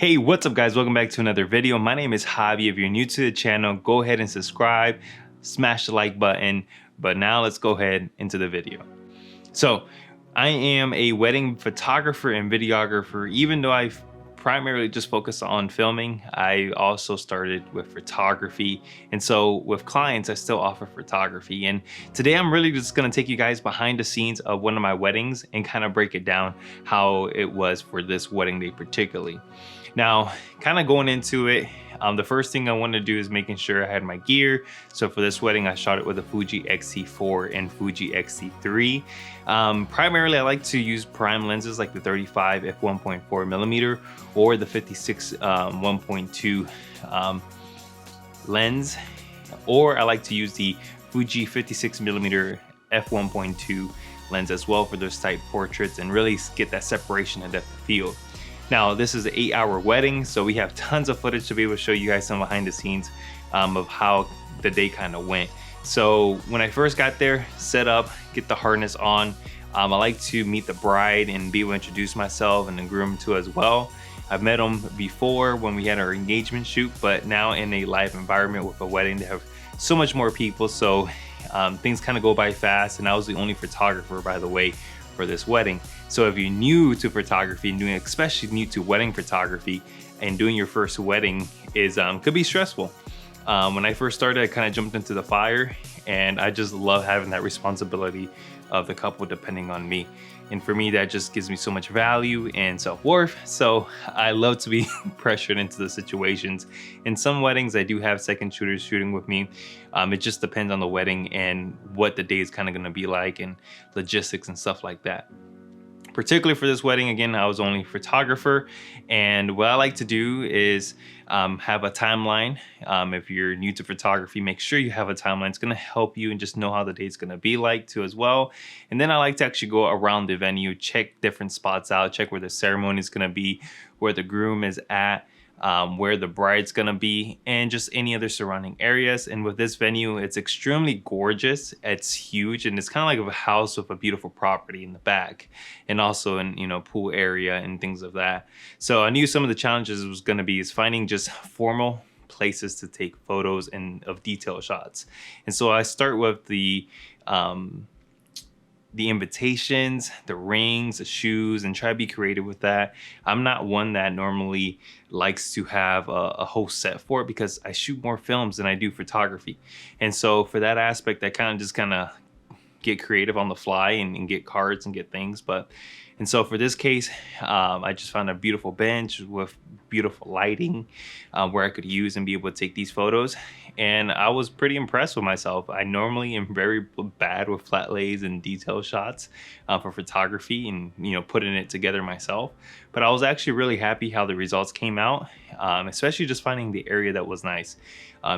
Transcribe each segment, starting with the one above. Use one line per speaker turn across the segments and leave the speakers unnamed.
Hey, what's up guys? Welcome back to another video. My name is Javi. If you're new to the channel, go ahead and subscribe, smash the like button. But now let's go ahead into the video. So I am a wedding photographer and videographer. Even though I've primarily just focused on filming, I also started with photography. And so with clients, I still offer photography. And today I'm really just gonna take you guys behind the scenes of one of my weddings and kind of break it down how it was for this wedding day particularly. Now, kind of going into it, the first thing I wanted to do is making sure I had my gear. So for this wedding, I shot it with a Fuji X-T4 and Fuji X-T3. Primarily, I like to use prime lenses like the 35 f1.4 millimeter or the 56 1.2 lens, or I like to use the Fuji 56 millimeter f1.2 lens as well for those type portraits and really get that separation and depth of field. Now, this is an 8-hour wedding, so we have tons of footage to be able to show you guys some behind the scenes of how the day kind of went. So when I first got there, set up, get the harness on, I like to meet the bride and be able to introduce myself and the groom too as well. I've met them before when we had our engagement shoot, but now in a live environment with a wedding, they have so much more people, so things kind of go by fast, and I was the only photographer, by the way, for this wedding. So if you're new to photography and especially new to wedding photography, and doing your first wedding is could be stressful. When I first started, I kind of jumped into the fire, and I just love having that responsibility of the couple depending on me. And for me, that just gives me so much value and self-worth. So I love to be pressured into the situations. In some weddings, I do have second shooters shooting with me. It just depends on the wedding and what the day is kind of going to be like and logistics and stuff like that. Particularly for this wedding, again, I was only photographer, and what I like to do is have a timeline. If you're new to photography, make sure you have a timeline. It's going to help you and just know how the day's going to be like too as well. And then I like to actually go around the venue, check different spots out, check where the ceremony is going to be, where the groom is at, where the bride's gonna be, and just any other surrounding areas. And with this venue, it's extremely gorgeous. It's huge, and it's kind of like a house with a beautiful property in the back, and also in pool area and things of that. So I knew some of the challenges was gonna be is finding just formal places to take photos and of detail shots. And so I start with the invitations, the rings, the shoes, and try to be creative with that. I'm not one that normally likes to have a whole set for it because I shoot more films than I do photography. And so for that aspect, I kind of get creative on the fly and get cards and get things. And so for this case, I just found a beautiful bench with beautiful lighting where I could use and be able to take these photos. And I was pretty impressed with myself. I normally am very bad with flat lays and detail shots for photography and putting it together myself. But I was actually really happy how the results came out, especially just finding the area that was nice.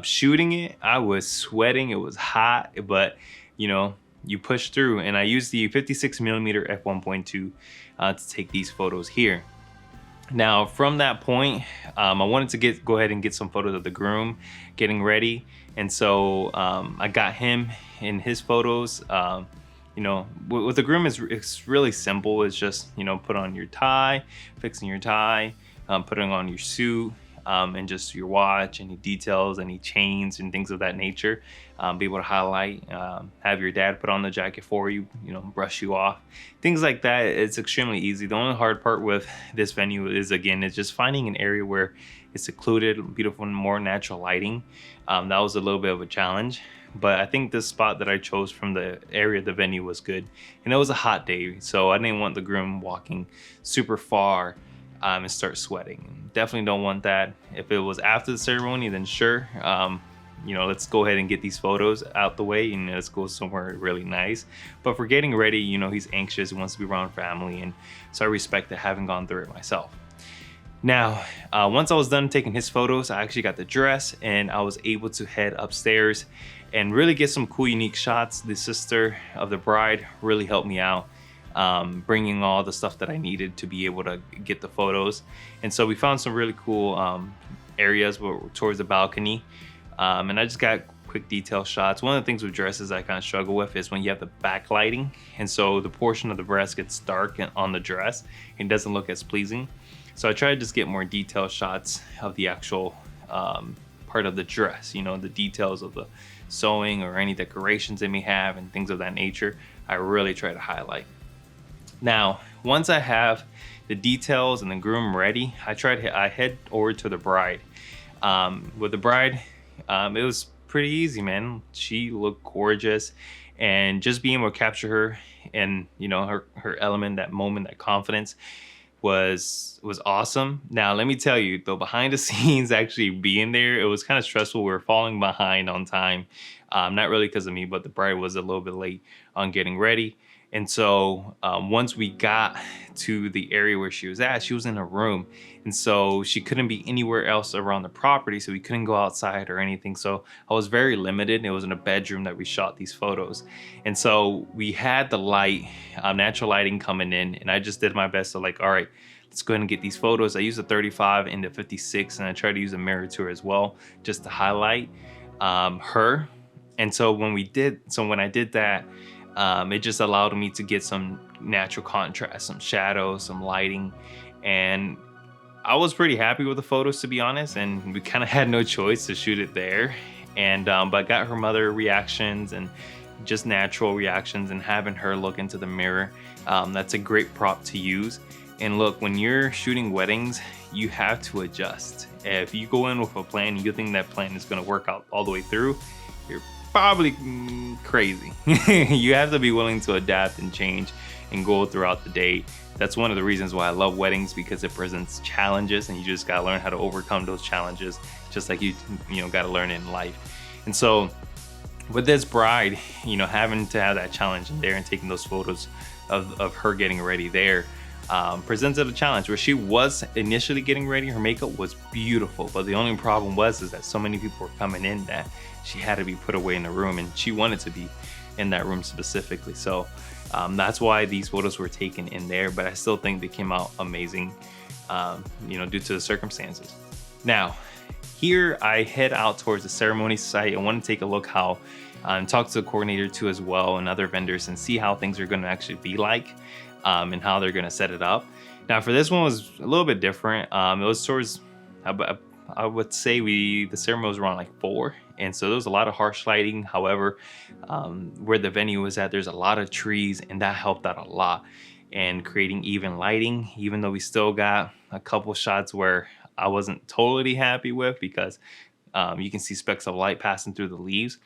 Shooting it, I was sweating. It was hot, but you push through, and I used the 56 millimeter f1.2 to take these photos here. Now from that point, I wanted to go ahead and get some photos of the groom getting ready, and so I got him in his photos. With the groom, it's really simple. It's just put on your tie, fixing your tie, putting on your suit, and just your watch, any details, any chains and things of that nature. Be able to highlight, have your dad put on the jacket for you, brush you off, things like that. It's extremely easy. The only hard part with this venue is just finding an area where it's secluded, beautiful, and more natural lighting. That was a little bit of a challenge, but I think this spot that I chose from the area of the venue was good. And it was a hot day, so I didn't want the groom walking super far and start sweating. Definitely don't want that. If it was after the ceremony, then sure, let's go ahead and get these photos out the way and let's go somewhere really nice. But for getting ready, he's anxious, he wants to be around family, and so I respect that, having gone through it myself. Now, once I was done taking his photos, I actually got the dress and I was able to head upstairs and really get some cool, unique shots. The sister of the bride really helped me out, bringing all the stuff that I needed to be able to get the photos. And so we found some really cool areas towards the balcony, and I just got quick detail shots. One of the things with dresses I kind of struggle with is when you have the backlighting, and so the portion of the breast gets dark on the dress and doesn't look as pleasing. So I try to just get more detailed shots of the actual part of the dress, you know, the details of the sewing or any decorations they may have and things of that nature. I really try to highlight. Now, once I have the details and the groom ready, I head over to the bride. With the bride, it was pretty easy, man. She looked gorgeous, and just being able to capture her and, you know, her element, that moment, that confidence was awesome. Now, let me tell you, though, behind the scenes, actually being there, it was kind of stressful. We were falling behind on time. Not really because of me, but the bride was a little bit late on getting ready. And so once we got to the area where she was at, she was in a room. And so she couldn't be anywhere else around the property. So we couldn't go outside or anything. So I was very limited. It was in a bedroom that we shot these photos. And so we had the light, natural lighting coming in. And I just did my best to like, all right, let's go ahead and get these photos. I used a 35 into 56, and I tried to use a mirror to her as well, just to highlight her. And so when I did that, it just allowed me to get some natural contrast, some shadows, some lighting, and I was pretty happy with the photos, to be honest. And we kind of had no choice to shoot it there. And but got her mother reactions and just natural reactions, and having her look into the mirror. That's a great prop to use. And look, when you're shooting weddings, you have to adjust. If you go in with a plan and you think that plan is going to work out all the way through, you're probably crazy. You have to be willing to adapt and change and go throughout the day. That's one of the reasons why I love weddings, because it presents challenges, and you just got to learn how to overcome those challenges, just like you got to learn in life. And so with this bride, you know, having to have that challenge in there and taking those photos of her getting ready there, presented a challenge where she was initially getting ready. Her makeup was beautiful, but the only problem is that so many people were coming in that she had to be put away in the room, and she wanted to be in that room specifically. So that's why these photos were taken in there, but I still think they came out amazing, you know, due to the circumstances. Now, here I head out towards the ceremony site. I want to take a look how, talk to the coordinator too as well, and other vendors, and see how things are going to actually be like, and how they're going to set it up. Now, for this one was a little bit different. It was towards, I would say the ceremony was around like 4. And so there was a lot of harsh lighting. However, where the venue was at, there's a lot of trees, and that helped out a lot in creating even lighting, even though we still got a couple shots where I wasn't totally happy with, because you can see specks of light passing through the leaves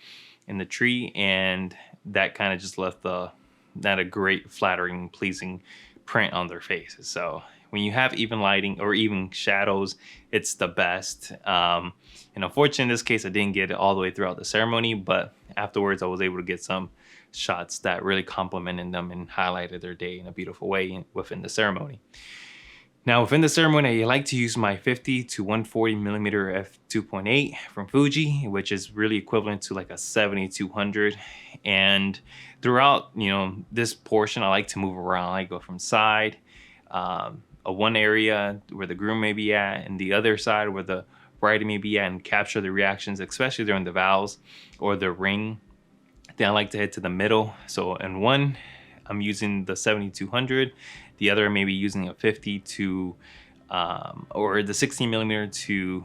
in the tree, and that kind of just left not a great, flattering, pleasing print on their faces. So when you have even lighting or even shadows, it's the best. And unfortunately, in this case, I didn't get it all the way throughout the ceremony, but afterwards I was able to get some shots that really complimented them and highlighted their day in a beautiful way within the ceremony. Now, within the ceremony, I like to use my 50 to 140 millimeter f2.8 from Fuji, which is really equivalent to like a 70-200. And throughout, you know, this portion, I like to move around. I go from side, one area where the groom may be at, and the other side where the bride may be at, and capture the reactions, especially during the vows or the ring. Then I like to head to the middle. So in one, I'm using the 70-200. The other, maybe using a 50 to, or the 16 millimeter to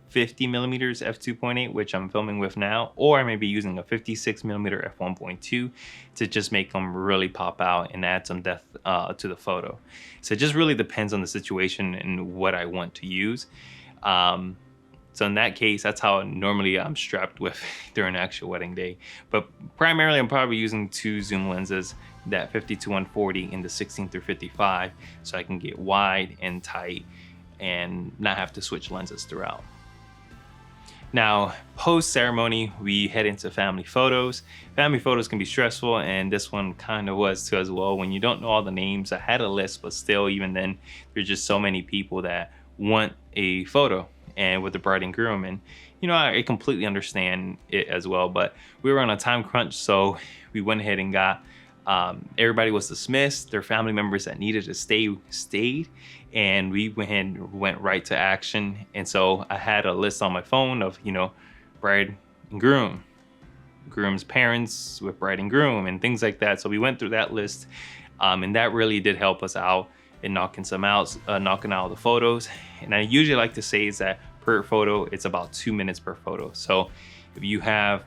50 millimeters f2.8, which I'm filming with now, or I may be using a 56 millimeter f1.2 to just make them really pop out and add some depth to the photo. So it just really depends on the situation and what I want to use. So in that case, that's how normally I'm strapped with during actual wedding day. But primarily, I'm probably using 2 zoom lenses, that 50 to 140 and the 16 through 55, so I can get wide and tight and not have to switch lenses throughout. Now, post-ceremony, we head into family photos. Family photos can be stressful, and this one kind of was too as well. When you don't know all the names, I had a list, but still, even then, there's just so many people that want a photo and with the bride and groom. And, you know, I completely understand it as well, but we were on a time crunch, so we went ahead and got, everybody was dismissed. Their family members that needed to stay stayed, and we went right to action. And so I had a list on my phone of, you know, bride and groom, groom's parents with bride and groom, and things like that. So we went through that list, and that really did help us out and knocking out the photos. And I usually like to say is that per photo, it's about 2 minutes per photo. So if you have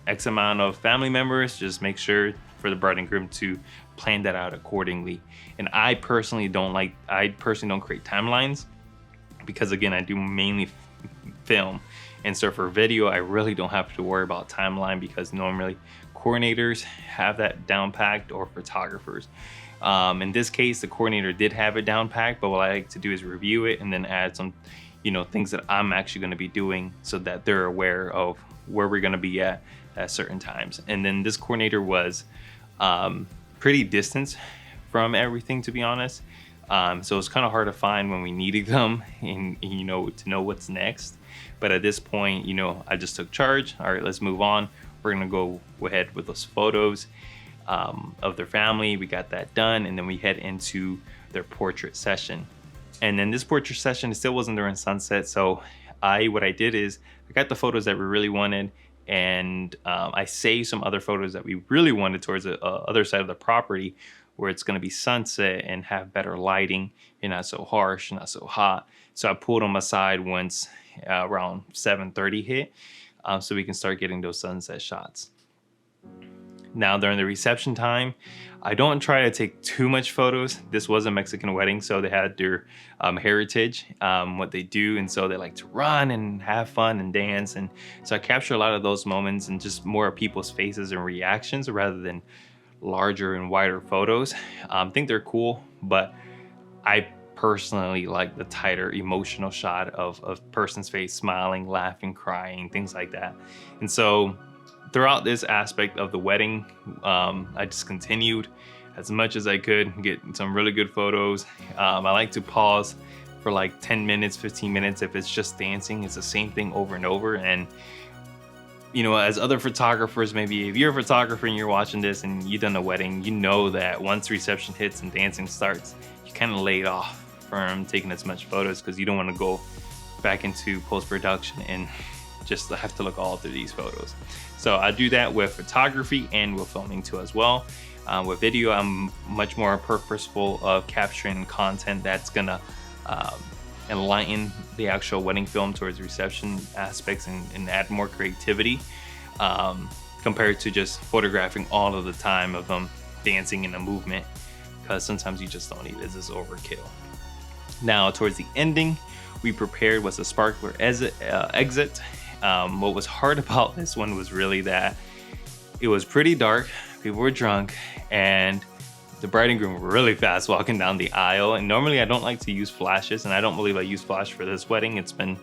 X amount of family members, just make sure for the bride and groom to plan that out accordingly. And I personally don't create timelines, because again, I do mainly film. And so for video, I really don't have to worry about timeline, because normally coordinators have that down packed, or photographers. In this case, the coordinator did have it down packed, but what I like to do is review it and then add some, things that I'm actually going to be doing, so that they're aware of where we're going to be at certain times. And then this coordinator was pretty distant from everything, to be honest. So it's kind of hard to find when we needed them, and to know what's next. But at this point, I just took charge. All right, let's move on. We're gonna go ahead with those photos of their family. We got that done, and then we head into their portrait session. And then this portrait session, it still wasn't during sunset. So what I did is I got the photos that we really wanted, and I saved some other photos that we really wanted towards the other side of the property, where it's going to be sunset and have better lighting and not so harsh, not so hot. So I pulled them aside once around 7:30 hit, so we can start getting those sunset shots. Now during the reception time, I don't try to take too much photos. This was a Mexican wedding, so they had their heritage, what they do, and so they like to run and have fun and dance. And so I capture a lot of those moments and just more of people's faces and reactions rather than larger and wider photos. I think they're cool, but I personally like the tighter emotional shot of a person's face smiling, laughing, crying, things like that. And so throughout this aspect of the wedding, I just continued as much as I could, get some really good photos. I like to pause for like 10 minutes, 15 minutes. If it's just dancing, it's the same thing over and over. And as other photographers, maybe if you're a photographer and you're watching this and you've done a wedding, you know that once reception hits and dancing starts, you kind of lay off from taking as much photos, because you don't want to go back into post-production and just have to look all through these photos. So I do that with photography and with filming too as well. With video, I'm much more purposeful of capturing content that's gonna enlighten the actual wedding film towards reception aspects and add more creativity, compared to just photographing all of the time of them dancing in a movement, because sometimes you just don't need it. It's just overkill. Now towards the ending, we prepared was a sparkler exit. What was hard about this one was really that it was pretty dark, people were drunk, and the bride and groom were really fast walking down the aisle. And normally I don't like to use flashes, and I don't believe I used flash for this wedding. It's been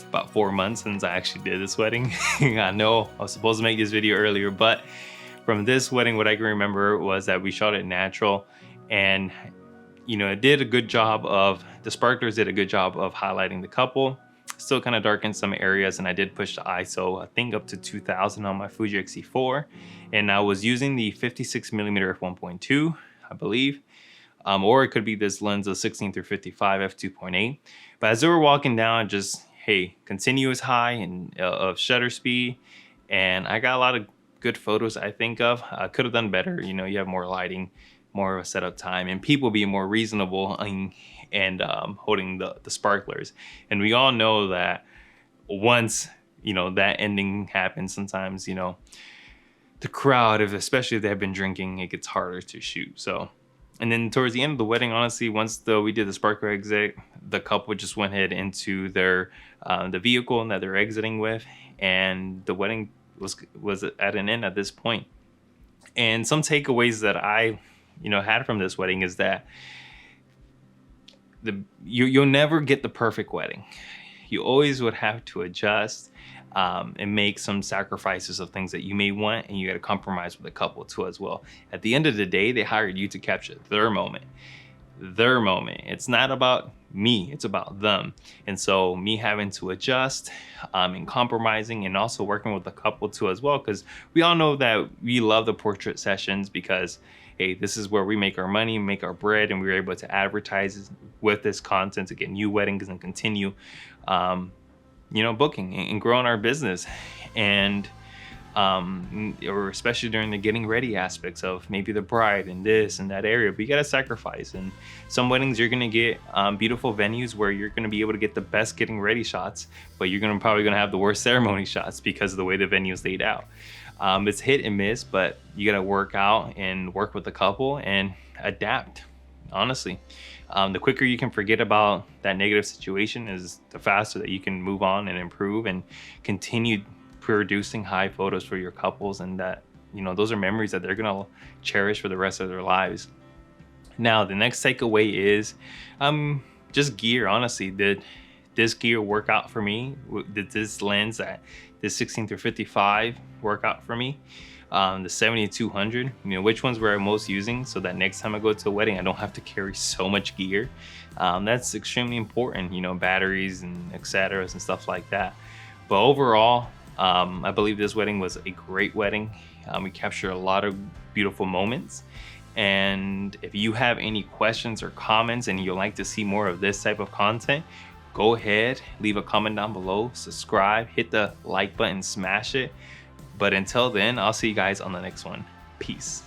about 4 months since I actually did this wedding. I know I was supposed to make this video earlier, but from this wedding, what I can remember was that we shot it natural, and it did a good job of, the sparklers did a good job of highlighting the couple. Still kind of dark in some areas, and I did push the ISO, I think, up to 2000 on my Fuji X-T4, and I was using the 56mm f1.2, I believe, or it could be this lens of 16-55 f2.8. But as they were walking down, just continuous high and of shutter speed, and I got a lot of good photos. I think of I could have done better. You have more lighting, more of a setup time, and people being more reasonable and holding the sparklers. And we all know that once that ending happens, sometimes the crowd, especially if they have been drinking, it gets harder to shoot. So, and then towards the end of the wedding, honestly, once we did the sparkler exit, the couple just went ahead into their the vehicle that they're exiting with, and the wedding was at an end at this point. And some takeaways that I had from this wedding is that you'll never get the perfect wedding. You always would have to adjust and make some sacrifices of things that you may want, and you got to compromise with the couple too as well. At the end of the day, they hired you to capture their moment. It's not about me, it's about them. And so me having to adjust and compromising, and also working with the couple too as well, because we all know that we love the portrait sessions, because this is where we make our money, make our bread, and we're able to advertise with this content to get new weddings and continue booking and growing our business. And or especially during the getting ready aspects of maybe the bride and this and that area. But you gotta sacrifice. And some weddings you're gonna get beautiful venues where you're gonna be able to get the best getting ready shots, but you're probably gonna have the worst ceremony shots because of the way the venue is laid out. It's hit and miss, but you gotta work out and work with the couple and adapt, honestly. The quicker you can forget about that negative situation is the faster that you can move on and improve and continue producing high photos for your couples, and that, you know, those are memories that they're gonna cherish for the rest of their lives. Now, the next takeaway is just gear. Honestly, did this gear work out for me? Did this lens at this 16-55 work out for me? The 70-200, you know, which ones were I most using, so that next time I go to a wedding I don't have to carry so much gear. That's extremely important, you know, batteries and etc. and stuff like that. But overall, I believe this wedding was a great wedding. We captured a lot of beautiful moments. And if you have any questions or comments and you'd like to see more of this type of content, go ahead, leave a comment down below, subscribe, hit the like button, smash it. But until then, I'll see you guys on the next one. Peace.